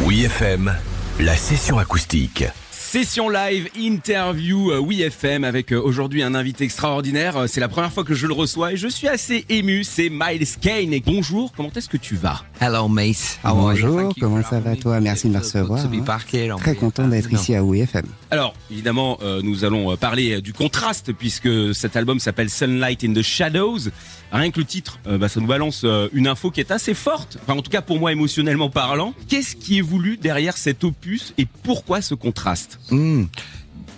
Oui FM, la session acoustique. Session live, interview Oui FM avec aujourd'hui un invité extraordinaire. C'est la première fois que je le reçois et je suis assez ému. C'est Miles Kane. Et bonjour, comment est-ce que tu vas? Hello mate. Bonjour, comment ça va toi? Merci de me recevoir. Très content d'être ici à Oui FM. Alors, évidemment, nous allons parler du contraste puisque cet album s'appelle Sunlight in the Shadows. Rien que le titre, ça nous balance une info qui est assez forte. Enfin, en tout cas pour moi, émotionnellement parlant. Qu'est-ce qui est voulu derrière cet opus et pourquoi ce contraste?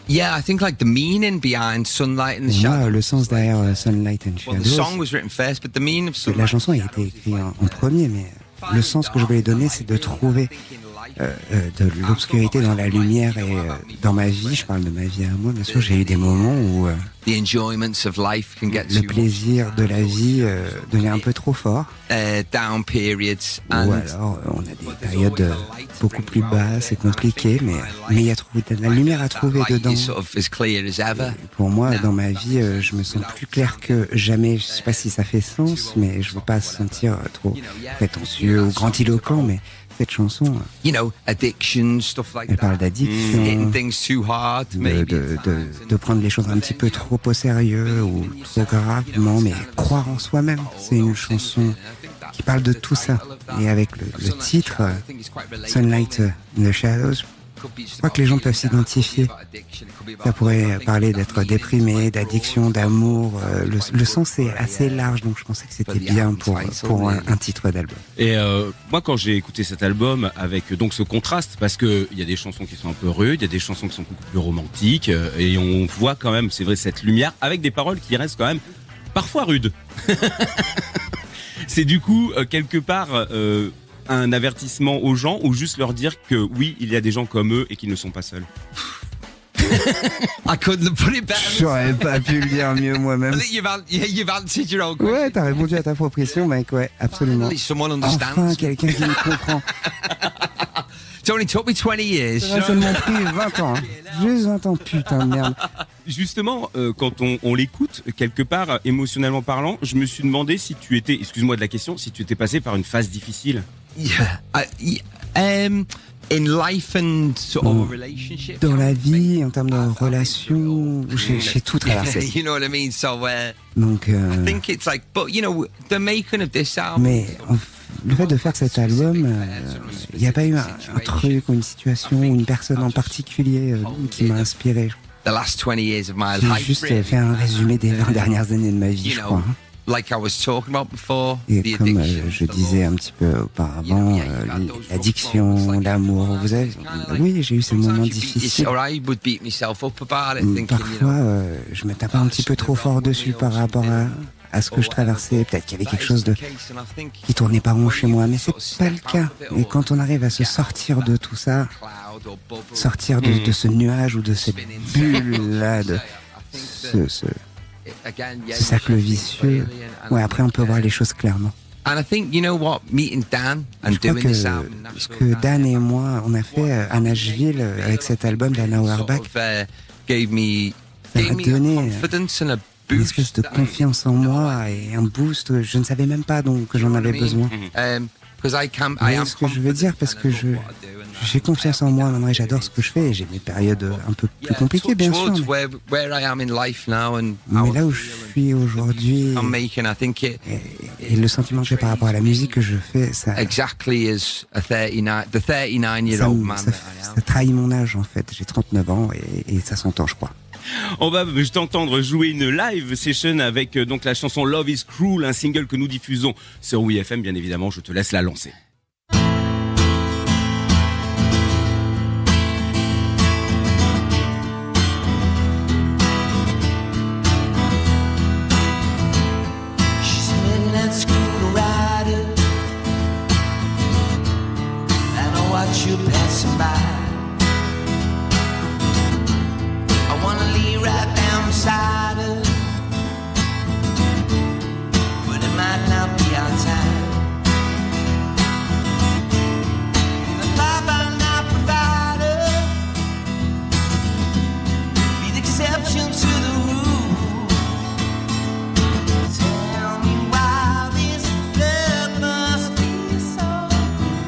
Yeah, I think like the meaning behind Sunlight in the Shadows. Le sens derrière Sunlight and Well, the Shadows. song was written first, but the meaning of La Sunlight. chanson a été écrite en premier, mais le sens que je voulais donner, c'est de trouver de l'obscurité dans la lumière et dans ma vie. Je parle de ma vie à moi, bien sûr. J'ai eu des moments où The enjoyments of life can get le too plaisir de la vie devenait un peu trop fort. down periods, Ou and alors on a des périodes beaucoup plus basses et compliquées, mais il y a de la lumière à trouver light dedans. is sort of as clear as ever. Pour moi, dans ma vie, je me sens plus clair que jamais. Je sais pas si ça fait sens, mais je veux pas se sentir trop prétentieux ou grandiloquent, mais cette chanson, You know, addiction, stuff like elle parle that. d'addiction, Hitting things too hard, maybe. de prendre les choses un petit peu trop au sérieux ou trop gravement, mais croire en soi-même. C'est une chanson qui parle de tout ça. Et avec le titre, Sunlight in the Shadows, je crois que les gens peuvent s'identifier. Ça pourrait parler d'être déprimé, d'addiction, d'amour. Le sens est assez large, donc je pensais que c'était bien pour un titre d'album. Et moi, quand j'ai écouté cet album avec donc ce contraste, parce que il y a des chansons qui sont un peu rudes, il y a des chansons qui sont beaucoup plus romantiques, et on voit quand même, c'est vrai, cette lumière avec des paroles qui restent quand même parfois rudes. C'est du coup quelque part un avertissement aux gens ou juste leur dire que oui, il y a des gens comme eux et qu'ils ne sont pas seuls. I couldn't put it better. J'aurais pas pu le dire mieux moi-même. I think you've answered your own question. Ouais, t'as répondu à ta propre question, mec, ouais, absolument. At least someone understands. Enfin, quelqu'un qui me comprend. It's only took me 20 years. Ça m'a seulement pris 20 ans. Hein. Juste 20 ans, putain de merde. Justement, quand on l'écoute, quelque part, émotionnellement parlant, je me suis demandé si tu étais, excuse-moi de la question, si tu étais passé par une phase difficile. In life and sort of a relationship. Dans la vie, en termes de relations, j'ai tout traversé. You know what I mean? So, Donc, I think it's like, but you know, the making of this album. mais le fait de faire cet album, il n'y a pas eu un truc ou une situation ou une personne en particulier qui m'a inspiré. The last 20 years of my J'ai life. juste really. fait un résumé des 20 dernières années de ma vie, You je crois. know, Hein. like I was talking about before, Et the comme addiction. je disais un petit peu auparavant, l'addiction, l'amour, vous avez... Oui, j'ai eu ces moments difficiles. Or I would beat myself up about it, thinking, you Parfois, know. je me tapais un petit peu trop fort dessus par rapport à ce que je traversais. Peut-être qu'il y avait quelque chose qui tournait pas rond chez moi, mais c'est pas le cas. Et quand on arrive à se sortir de tout ça, sortir de ce nuage ou de cette bulle-là, de ce cercle vicieux, ouais, après on peut voir les choses clairement. And I think, you know what, meeting Dan and Je crois doing que this album, ce que Dan et moi, on a fait à Nashville avec cet album d'Anna Auerbach, gave me ça m'a donné confidence and a une boost. espèce de confiance en moi et un boost. Je ne savais même pas donc que j'en avais besoin. Because I Vous voyez ce que je veux dire, parce que j'ai confiance en moi maintenant et j'adore ce que je fais. Et j'ai mes périodes un peu plus compliquées, bien sûr. Where I am in life now and Mais là où je suis aujourd'hui I'm making, I think it et le sentiment que j'ai par rapport à la musique que je fais, ça exactly as the 39-year-old man that I am. ça trahit mon âge en fait. J'ai 39 ans et ça s'entend, je crois. On va t'entendre jouer une live session avec donc la chanson Love is Cruel, un single que nous diffusons sur Oui FM, bien évidemment. Je te laisse la lancer. She's heading that scooter rider, and I watch you passing by. I wanna lay right down beside her, but it might not be our time. The thought by not provider, be the exception to the rule. Tell me why this love must be so cruel.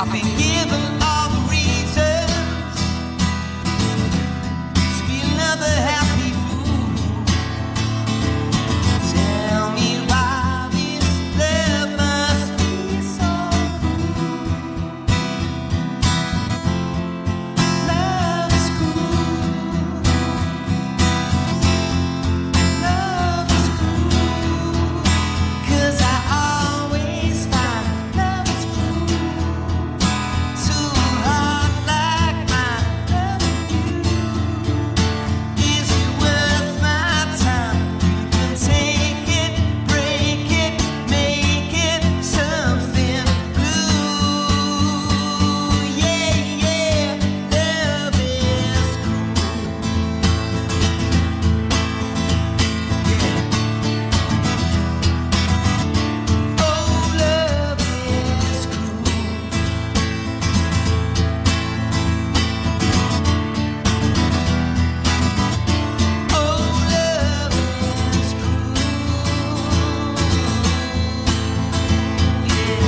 I've been given all the reasons to be another happy fool. Tell me why this love must be so cruel. Love is cruel. Love is cruel. 'Cause I always find love is cruel. Too hard like my love for you. Is it worth my time? You can take it, break it, make it something blue. Yeah, yeah, love is cruel. Oh, love is cruel. Oh, love is cruel. Yeah.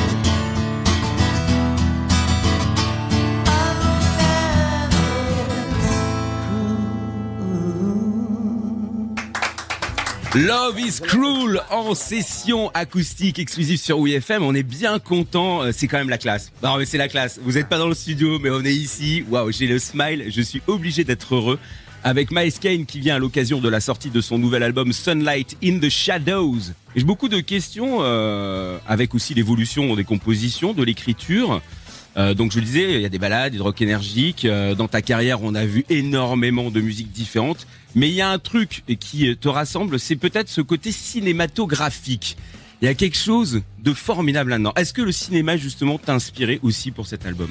Love is Cruel en session acoustique exclusive sur WeFM. On est bien content, c'est quand même la classe. Non mais c'est la classe. Vous n'êtes pas dans le studio, mais on est ici. Waouh, j'ai le smile. Je suis obligé d'être heureux avec Miles Kane qui vient à l'occasion de la sortie de son nouvel album Sunlight in the Shadows. Et j'ai beaucoup de questions avec aussi l'évolution des compositions, de l'écriture. Donc je le disais, il y a des ballades, du rock énergique. Dans ta carrière, on a vu énormément de musiques différentes. Mais il y a un truc qui te rassemble, c'est peut-être ce côté cinématographique. Il y a quelque chose de formidable là-dedans. Est-ce que le cinéma, justement, t'a inspiré aussi pour cet album?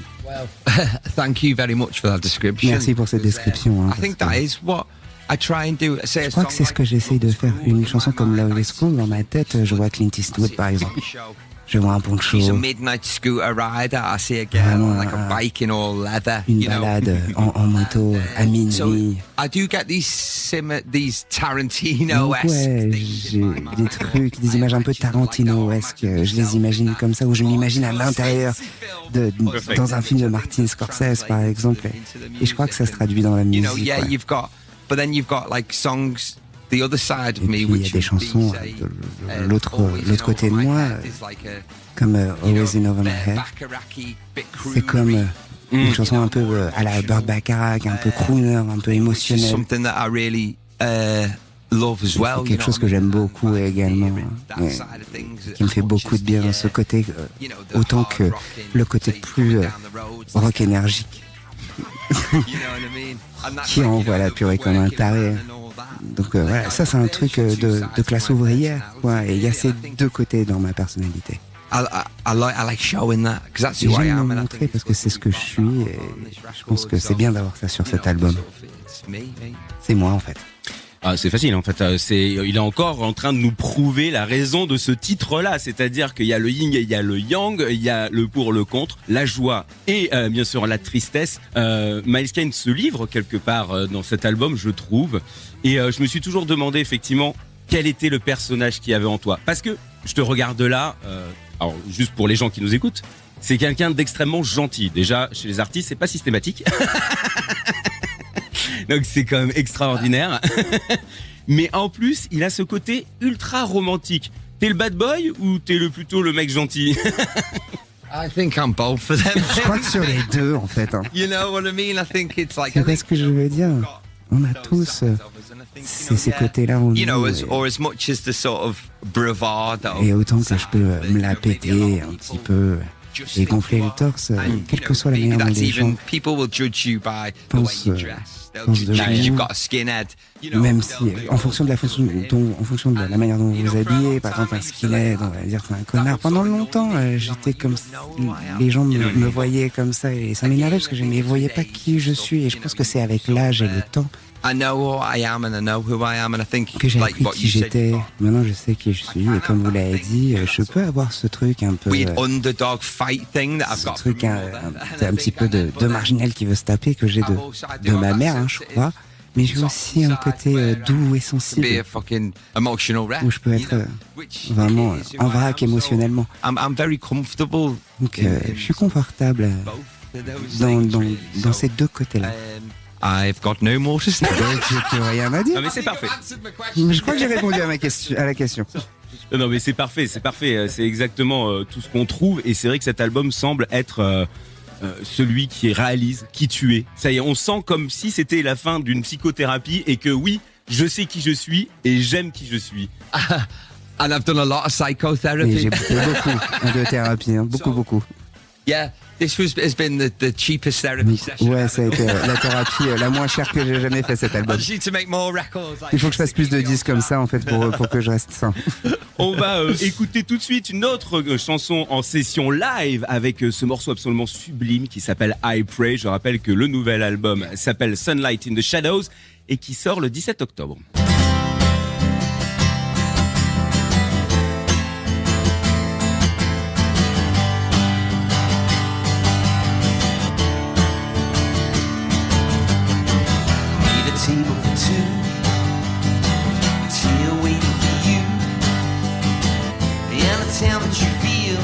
Thank you very much for that description. Merci pour cette description. I think that is what I try and do. Je crois que c'est ce que j'essaye de faire. Une chanson comme Love is Cruel, dans ma tête, je vois Clint Eastwood par exemple. Je vois un poncho, He's a midnight scooter rider. I see a girl on like a bike in all leather. une you know. balade en moto à So minuit. I do get these Donc Tarantino-esque ouais, things j'ai in my mind. des trucs, des images un peu Tarantino-esque. Je les imagine comme ça, ou je m'imagine à l'intérieur dans un film de Martin Scorsese par exemple. Et je crois que ça se traduit dans la You musique. know, yeah, Ouais. but then you've got like songs, the other side of Et me, puis il y a which des would chansons be, say, de l'autre côté de moi, comme Always in Over My Head. C'est comme une chanson un peu à la Burt Bacharach, un peu crooner, un peu émotionnelle. something that I really love as well. C'est quelque chose que j'aime beaucoup également, ouais, qui me fait beaucoup de bien, ce côté, autant que le côté plus rock énergique, qui envoie la purée comme un taré. Donc voilà, ça c'est un truc de classe ouvrière, quoi. Et il y a ces deux côtés dans ma personnalité. I like showing that because that's Et who I j'aime am. me and I montrer think parce que c'est ce que je suis et je pense que c'est bien d'avoir ça sur cet album. C'est moi en fait. Ah, c'est facile en fait. Il est encore en train de nous prouver la raison de ce titre-là, c'est-à-dire qu'il y a le yin et il y a le yang, il y a le pour, le contre, la joie et bien sûr la tristesse. Miles Kane se livre quelque part dans cet album, je trouve, et je me suis toujours demandé effectivement quel était le personnage qu'il y avait en toi, parce que je te regarde là. Alors juste pour les gens qui nous écoutent, c'est quelqu'un d'extrêmement gentil. Déjà chez les artistes, c'est pas systématique. Donc c'est quand même extraordinaire. Mais en plus, il a ce côté ultra romantique. T'es le bad boy ou t'es plutôt le mec gentil? I think I'm both of them. Je crois que sur les deux en fait. You know what I mean? I think it's like. C'est pas ce que je veux dire. On a tous ces côtés-là en You know, nous. or as much as the sort of bravado. Et autant que je peux me la péter un petit peu et gonfler le torse, quelle que soit la manière dont That's les gens even people will judge you by the way pensent, you dress. They'll pensent judge de you 'cause you've vous. got a skinhead. You know, Même si, en fonction de la manière dont vous vous habillez, par exemple un skinhead, on va dire c'est un connard. Pendant longtemps, j'étais comme si les gens me voyaient comme ça et ça m'énervait parce que je ne voyais pas qui je suis et je pense que c'est avec l'âge et le temps I know who I am and I know who I am and I think que j'ai like appris what qui you said. j'étais. Maintenant, je sais qui je suis et comme vous l'avez dit, je peux avoir ce truc un peu, Weird underdog fight thing that I've ce got. truc un petit peu de marginal qui veut se taper que j'ai de ma mère, hein, je crois. Mais j'ai aussi un côté doux et sensible, Be a fucking emotional wreck. où je peux être vraiment en vrac émotionnellement. I'm very comfortable. Donc je suis confortable dans ces deux côtés-là. I've got no more to say. Donc j'ai plus rien à dire. Non mais c'est parfait. Je crois que j'ai répondu à la question. Non mais c'est parfait. C'est exactement tout ce qu'on trouve et c'est vrai que cet album semble être celui qui réalise qui tu es. Ça y est, on sent comme si c'était la fin d'une psychothérapie et que oui, je sais qui je suis et j'aime qui je suis. And I've done a lot of Et psychotherapy. j'ai fait beaucoup de thérapie, hein, beaucoup. Yeah, has been the cheapest therapy session. Ouais, ça a été la thérapie la moins chère que j'ai jamais fait cet album. I just need to make more records. Il faut que je fasse plus de disques comme ça en fait pour que je reste sain. On va écouter tout de suite une autre chanson en session live avec ce morceau absolument sublime qui s'appelle I Pray. Je rappelle que le nouvel album s'appelle Sunlight in the Shadows et qui sort le 17 octobre. Need a table for two. It's here waiting for you. And the temperature you feel.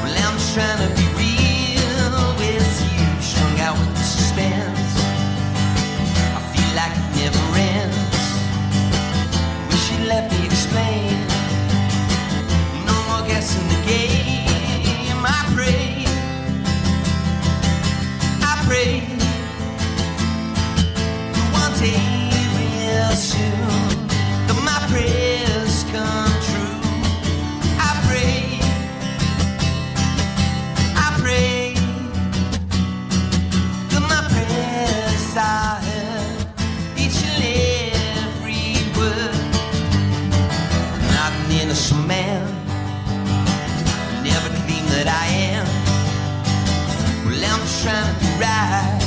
Well, I'm just trying to be real with you. Strung out with the suspense. I feel like it never ends. Wish you'd let me explain. No more guessing the game. I pray. One day real soon that my prayers come true. I pray that my prayers are heard, each and every word. Not an innocent man, never claim that I am. Well, I'm just trying to do right,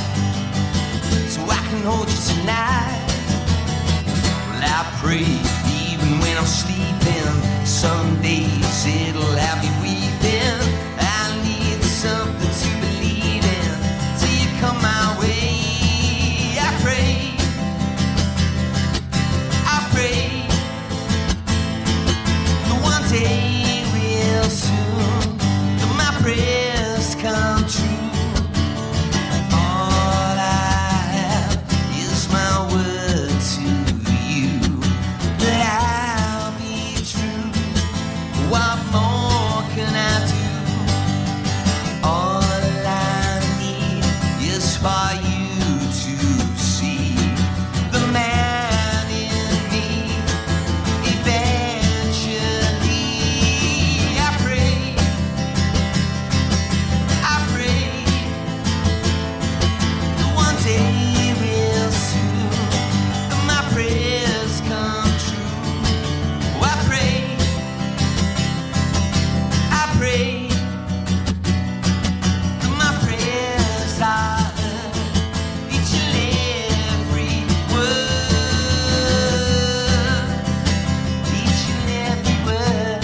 so I can hold you tonight. Well, I pray even when I'm sleeping. Some days it'll have me weeping. I need something to believe in till you come my way. I pray that one day real soon that my prayers come true. All I have is my word to you that I'll be true. What more can I do? All I need is for you to see the man in me. Eventually, I pray that one day real soon that my prayers come true. Oh, I pray that my prayers are heard, each and every word, each and every word.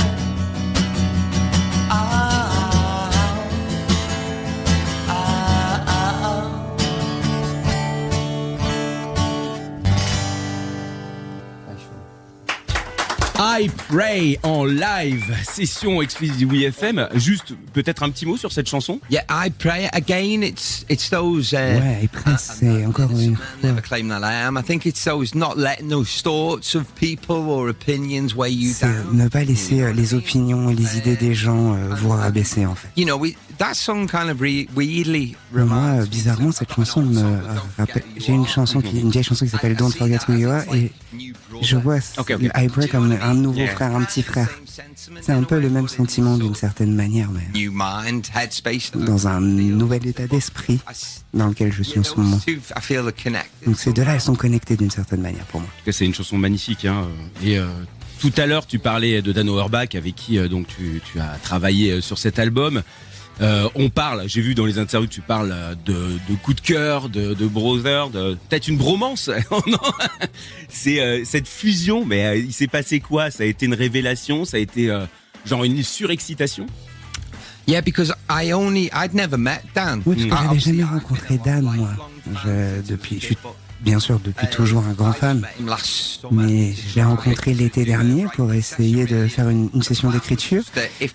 I Pray en live, session exclusive WeFM. Juste peut-être un petit mot sur cette chanson. Yeah, I pray again. It's those. Ouais, et presque, c'est encore une fois. Never claim that I am. I think it's those not letting those thoughts of people or opinions weigh you C'est down. ne pas laisser les opinions et les idées des gens vous rabaisser en fait. You know, that song kind of weirdly Moi, reminds me. bizarrement, cette chanson me rappelle. J'ai une vieille chanson qui s'appelle Don't Forget Who You Are et je vois Ok. I Pray comme un nouveau frère, un petit frère. C'est un peu le même sentiment d'une certaine manière, mais New mind, headspace. dans un nouvel état d'esprit dans lequel je suis en ce moment. I feel the connect. Donc ces deux-là, elles sont connectées d'une certaine manière pour moi. En tout cas, c'est une chanson magnifique. Hein. Et tout à l'heure, tu parlais de Dan Auerbach avec qui donc tu as travaillé sur cet album. On parle, j'ai vu dans les interviews, tu parles de coup de cœur, de brother, de peut-être une bromance. Non, c'est cette fusion. Mais il s'est passé quoi? Ça a été une révélation? Ça a été genre une surexcitation? Yeah, because I'd never met Dan. Oui, parce que j'avais Obviously, jamais rencontré Dan, moi. bien sûr depuis toujours un grand fan, mais je l'ai rencontré l'été dernier pour essayer de faire une session d'écriture.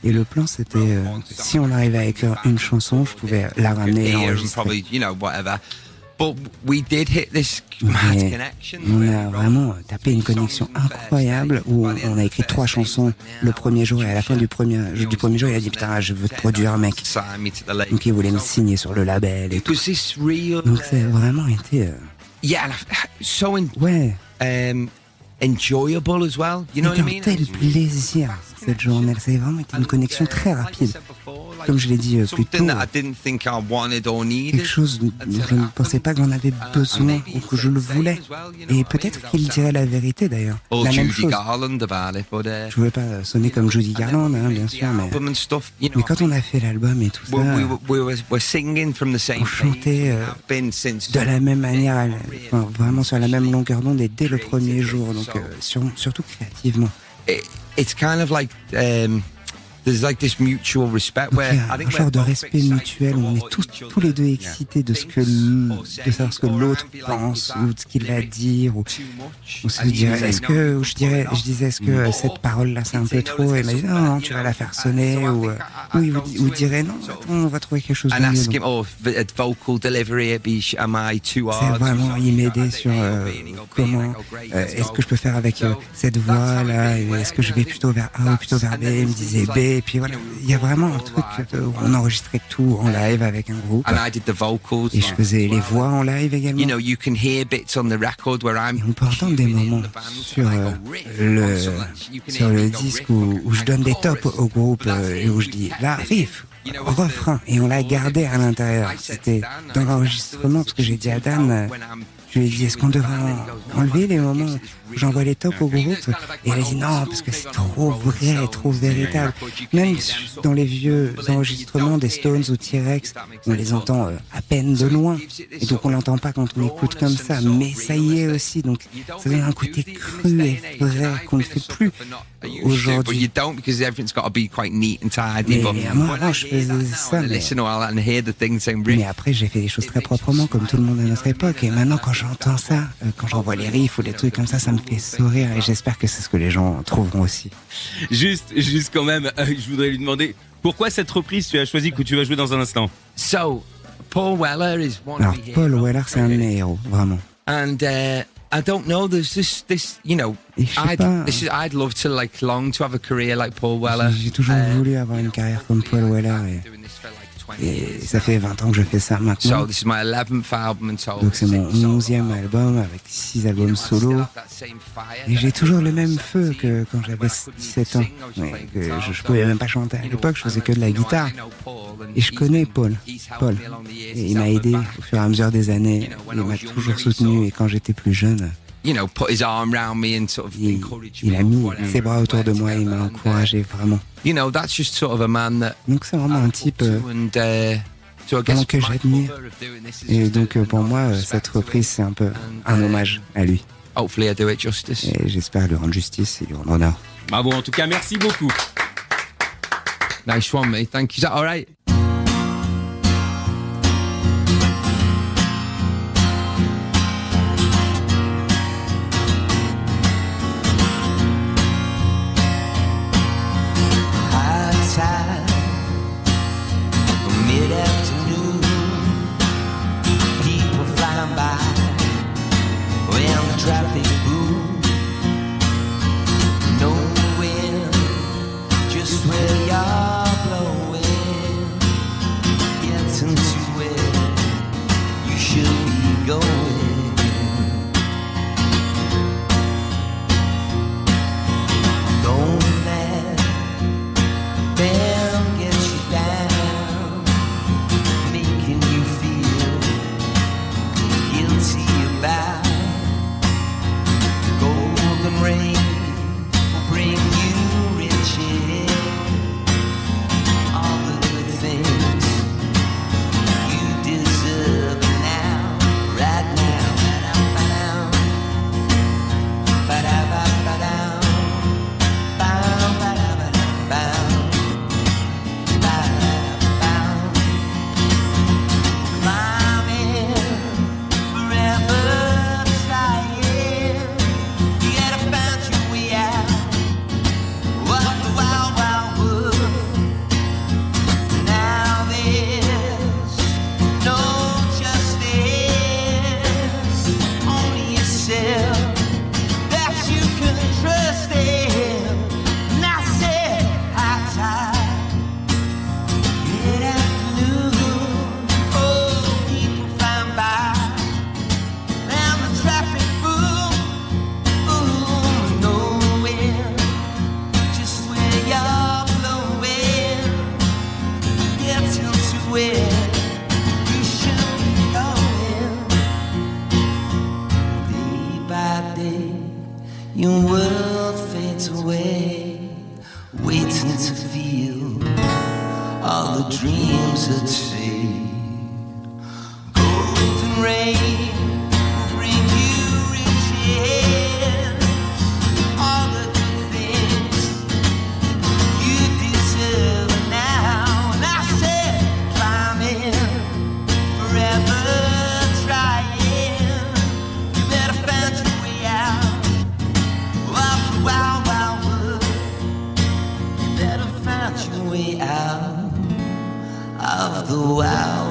Et le plan, c'était si on arrivait à écrire une chanson, je pouvais la ramener et l'enregistrer. Mais on a vraiment tapé une connexion incroyable où on a écrit 3 chansons le premier jour et à la fin du premier jour il a dit putain je veux te produire mec, donc il voulait me signer sur le label et tout, donc c'est vraiment été ouais enjoyable as well. You know what I mean? C'était un tel plaisir cette journée. Ça a vraiment été une connexion très rapide. Comme je l'ai dit plus tôt, quelque chose dont je ne pensais pas que j'en avais besoin ou que je le voulais. Et peut-être qu'il dirait la vérité d'ailleurs. La même chose. Je voulais pas sonner comme Judy Garland, hein, bien sûr, mais quand on a fait l'album et tout ça, on chantait de la même manière, enfin, vraiment sur la même longueur d'onde et dès le premier jour. Donc surtout créativement. It's kind of like there's like this mutual respect where I think un genre de respect mutuel où on est tous les deux excités de savoir ce que l'autre pense ou de ce qu'il va dire ou se dirait je disais est-ce que cette parole là c'est un peu trop et il m'a dit non tu vas la faire sonner ou dirait non attends, on va trouver quelque chose de mieux. C'est vraiment il m'aidait sur comment est-ce que je peux faire avec cette voix là, est-ce que je vais plutôt vers A ou plutôt vers B, il me disait B. Et puis voilà, il y a vraiment un truc où on enregistrait tout en live avec un groupe. Et je faisais les voix en live également. Et on peut entendre des moments sur le disque où je donne des tops au groupe et où je dis là, riff, refrain. Et on l'a gardé à l'intérieur. C'était dans l'enregistrement parce que j'ai dit à Dan... Je lui ai dit, est-ce qu'on devrait enlever les moments où j'envoie les tops au groupe? Et elle a dit non, parce que c'est trop vrai, trop véritable. Même dans les vieux enregistrements des Stones ou T-Rex, on les entend à peine de loin. Et donc on l'entend pas quand on écoute comme ça. Mais ça y est aussi. Donc ça donne un côté cru et vrai qu'on ne fait plus aujourd'hui. Mais moi, avant, je faisais ça. Mais après, j'ai fait des choses très proprement, comme tout le monde à notre époque. Et maintenant, quand j'entends ça, quand j'envoie les riffs ou les trucs comme ça me fait sourire et j'espère que c'est ce que les gens trouveront aussi. Juste quand même, je voudrais lui demander pourquoi cette reprise tu as choisi que tu vas jouer dans un instant. Alors, Paul Weller, c'est un de mes héros, vraiment. And I don't know. There's this, you know. I'd love to long to have a career like Paul Weller. J'ai toujours voulu avoir une carrière comme Paul Weller et ça fait 20 ans que je fais ça maintenant. Donc c'est mon 11e album avec 6 albums solo. Et j'ai toujours le même feu que quand j'avais 17 ans. Mais que je pouvais même pas chanter à l'époque, je faisais que de la guitare. Et je connais Paul. Et il m'a aidé au fur et à mesure des années. Il m'a toujours soutenu et quand j'étais plus jeune... Il a mis ses bras autour de moi et il m'a encouragé vraiment. Donc c'est vraiment un type que j'admire. Et donc pour moi, cette reprise, c'est un peu un hommage à lui. Et j'espère lui rendre justice et lui rendre honneur. Bravo, en tout cas, merci beaucoup. Nice one, mate. Thank you. Is that all right? Mid-afternoon, people flying by when the traffic boom. Knowing just where you're blowing, getting to where you should be going. Don't let them get you down, making you feel guilty about. Golden rain will bring you riches, all the good things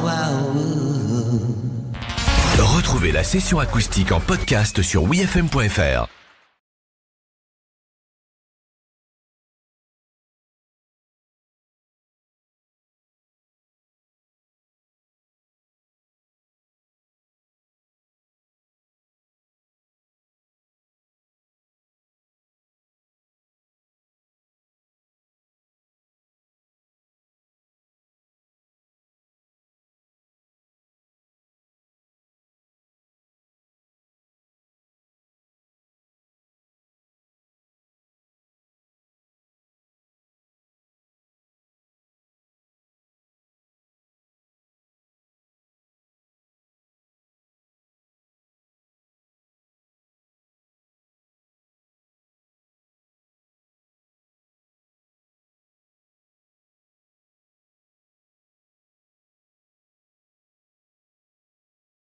wild world. Retrouvez la session acoustique en podcast sur wifm.fr.